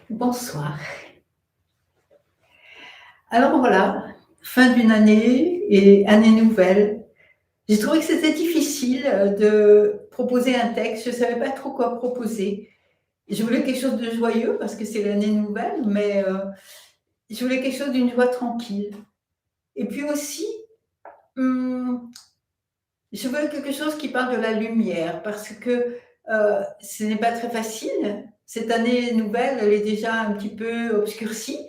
Bonsoir. Alors voilà, fin d'une année et année nouvelle. J'ai trouvé que c'était difficile de proposer un texte. Je ne savais pas trop quoi proposer. Je voulais quelque chose de joyeux parce que c'est l'année nouvelle, mais je voulais quelque chose d'une joie tranquille. Et puis aussi, hum, je voulais quelque chose qui parle de la lumière parce que ce n'est pas très facile. Cette année nouvelle, elle est déjà un petit peu obscurcie.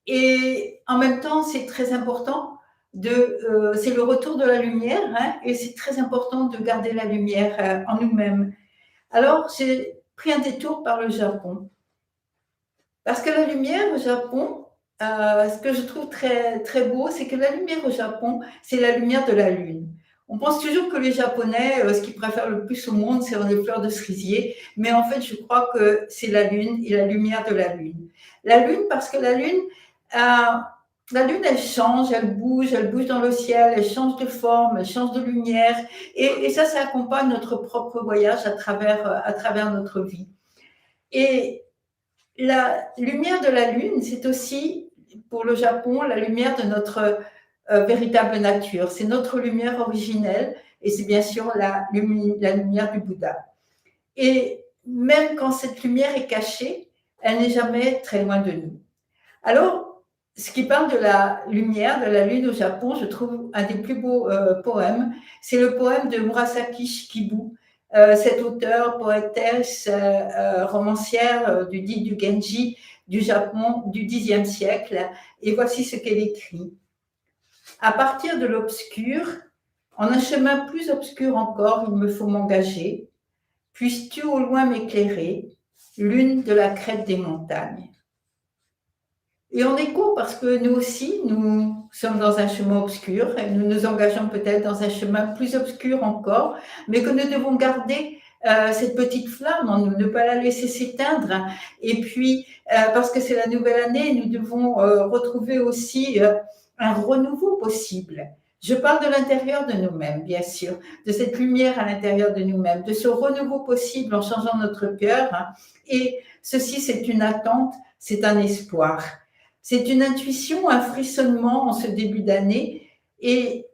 Et en même temps, c'est très important c'est le retour de la lumière, hein, et c'est très important de garder la lumière en nous-mêmes. Alors, j'ai pris un détour par le Japon. Parce que la lumière au Japon, ce que je trouve très, très beau, c'est que la lumière au Japon, c'est la lumière de la lune. On pense toujours que les Japonais, ce qu'ils préfèrent le plus au monde, c'est les fleurs de cerisier. Mais en fait, je crois que c'est la lune et la lumière de la lune. La lune, parce que elle change, elle bouge dans le ciel, elle change de forme, elle change de lumière. Et ça accompagne notre propre voyage à travers notre vie. Et la lumière de la lune, c'est aussi, pour le Japon, la lumière de notre véritable nature. C'est notre lumière originelle et c'est bien sûr la lumière du Bouddha. Et même quand cette lumière est cachée, elle n'est jamais très loin de nous. Alors, ce qui parle de la lumière, de la lune au Japon, je trouve un des plus beaux poèmes, c'est le poème de Murasaki Shikibu, cette auteure, poétesse, romancière du Genji du Japon du Xe siècle. Et voici ce qu'elle écrit. À partir de l'obscur, en un chemin plus obscur encore, il me faut m'engager. Puisses-tu au loin m'éclairer, lune de la crête des montagnes. Et on est con parce que nous aussi, nous sommes dans un chemin obscur et nous nous engageons peut-être dans un chemin plus obscur encore, mais que nous devons garder cette petite flamme en nous, ne pas la laisser s'éteindre. Et puis, parce que c'est la nouvelle année, nous devons retrouver aussi un renouveau possible. Je parle de l'intérieur de nous-mêmes, bien sûr, de cette lumière à l'intérieur de nous-mêmes, de ce renouveau possible en changeant notre cœur. Hein. Et ceci, c'est une attente, c'est un espoir. C'est une intuition, un frissonnement en ce début d'année et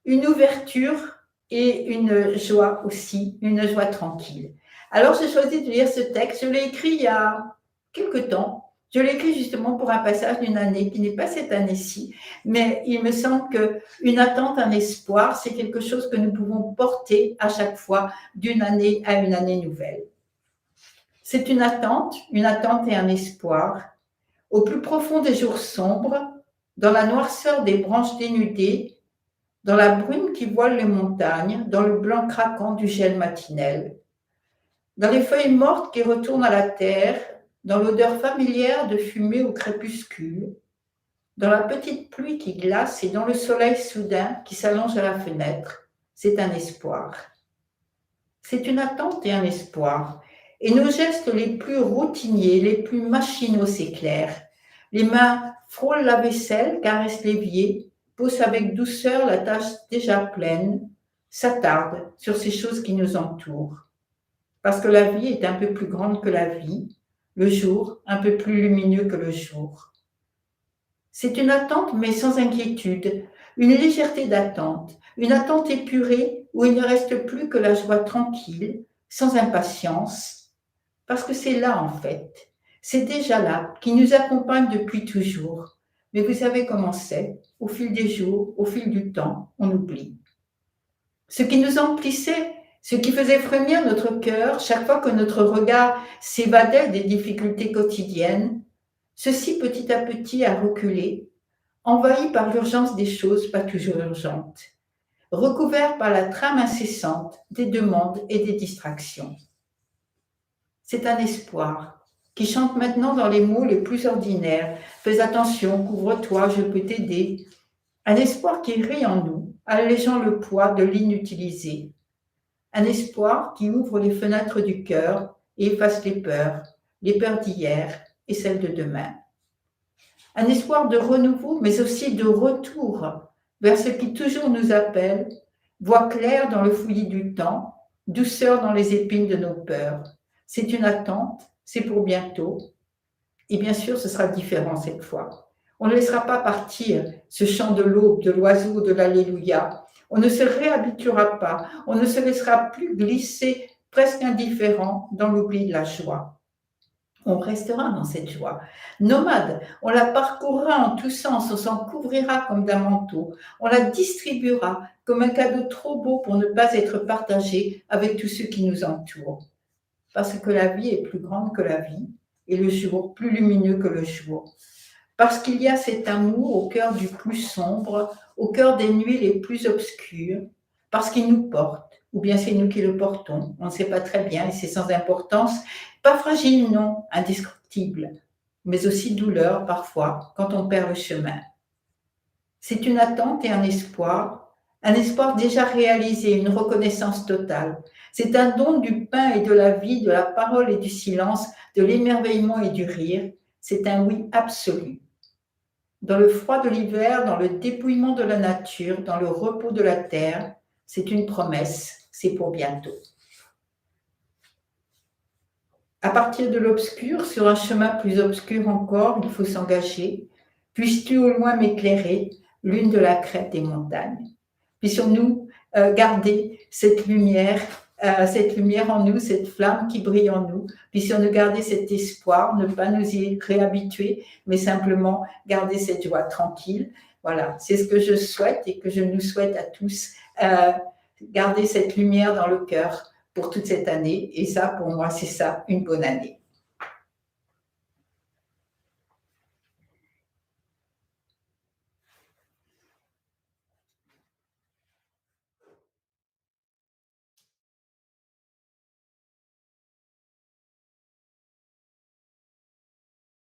une ouverture et une joie aussi, une joie tranquille. Alors j'ai choisi de lire ce texte, je l'ai écrit il y a quelque temps, je l'ai écrit justement pour un passage d'une année qui n'est pas cette année-ci, mais il me semble qu'une attente, un espoir, c'est quelque chose que nous pouvons porter à chaque fois d'une année à une année nouvelle. C'est une attente et un espoir. Au plus profond des jours sombres, dans la noirceur des branches dénudées, dans la brume qui voile les montagnes, dans le blanc craquant du gel matinel, dans les feuilles mortes qui retournent à la terre, dans l'odeur familière de fumée au crépuscule, dans la petite pluie qui glace et dans le soleil soudain qui s'allonge à la fenêtre, c'est un espoir. C'est une attente et un espoir. Et nos gestes les plus routiniers, les plus machinaux s'éclairent. Les mains frôlent la vaisselle, caressent l'évier, posent avec douceur la tâche déjà pleine, s'attardent sur ces choses qui nous entourent. Parce que la vie est un peu plus grande que la vie, le jour un peu plus lumineux que le jour. C'est une attente mais sans inquiétude, une légèreté d'attente, une attente épurée où il ne reste plus que la joie tranquille, sans impatience, parce que c'est là en fait, c'est déjà là, qui nous accompagne depuis toujours. Mais vous savez comment c'est, au fil des jours, au fil du temps, on oublie. Ce qui nous emplissait, ce qui faisait frémir notre cœur chaque fois que notre regard s'évadait des difficultés quotidiennes, ceci petit à petit a reculé, envahi par l'urgence des choses pas toujours urgentes, recouvert par la trame incessante des demandes et des distractions. C'est un espoir qui chante maintenant dans les mots les plus ordinaires. Fais attention, couvre-toi, je peux t'aider. Un espoir qui rit en nous, allégeant le poids de l'inutilisé. Un espoir qui ouvre les fenêtres du cœur et efface les peurs d'hier et celles de demain. Un espoir de renouveau, mais aussi de retour vers ce qui toujours nous appelle, voie claire dans le fouillis du temps, douceur dans les épines de nos peurs. C'est une attente, c'est pour bientôt. Et bien sûr, ce sera différent cette fois. On ne laissera pas partir ce chant de l'aube, de l'oiseau, de l'alléluia. On ne se réhabituera pas, on ne se laissera plus glisser presque indifférent dans l'oubli de la joie. On restera dans cette joie. Nomade, on la parcourra en tous sens, on s'en couvrira comme d'un manteau, on la distribuera comme un cadeau trop beau pour ne pas être partagé avec tous ceux qui nous entourent. Parce que la vie est plus grande que la vie et le jour plus lumineux que le jour. Parce qu'il y a cet amour au cœur du plus sombre, au cœur des nuits les plus obscures, parce qu'il nous porte, ou bien c'est nous qui le portons, on ne sait pas très bien et c'est sans importance, pas fragile, non, indestructible, mais aussi douleur parfois quand on perd le chemin. C'est une attente et un espoir déjà réalisé, une reconnaissance totale. C'est un don du pain et de la vie, de la parole et du silence, de l'émerveillement et du rire. C'est un oui absolu. Dans le froid de l'hiver, dans le dépouillement de la nature, dans le repos de la terre, c'est une promesse, c'est pour bientôt. À partir de l'obscur, sur un chemin plus obscur encore, il faut s'engager. Puisses-tu au loin m'éclairer, lune de la crête des montagnes. Puissions-nous garder cette lumière en nous, cette flamme qui brille en nous. Puissions-nous garder cet espoir, ne pas nous y réhabituer, mais simplement garder cette joie tranquille. Voilà, c'est ce que je souhaite et que je nous souhaite à tous, garder cette lumière dans le cœur pour toute cette année. Et ça, pour moi, c'est ça, une bonne année.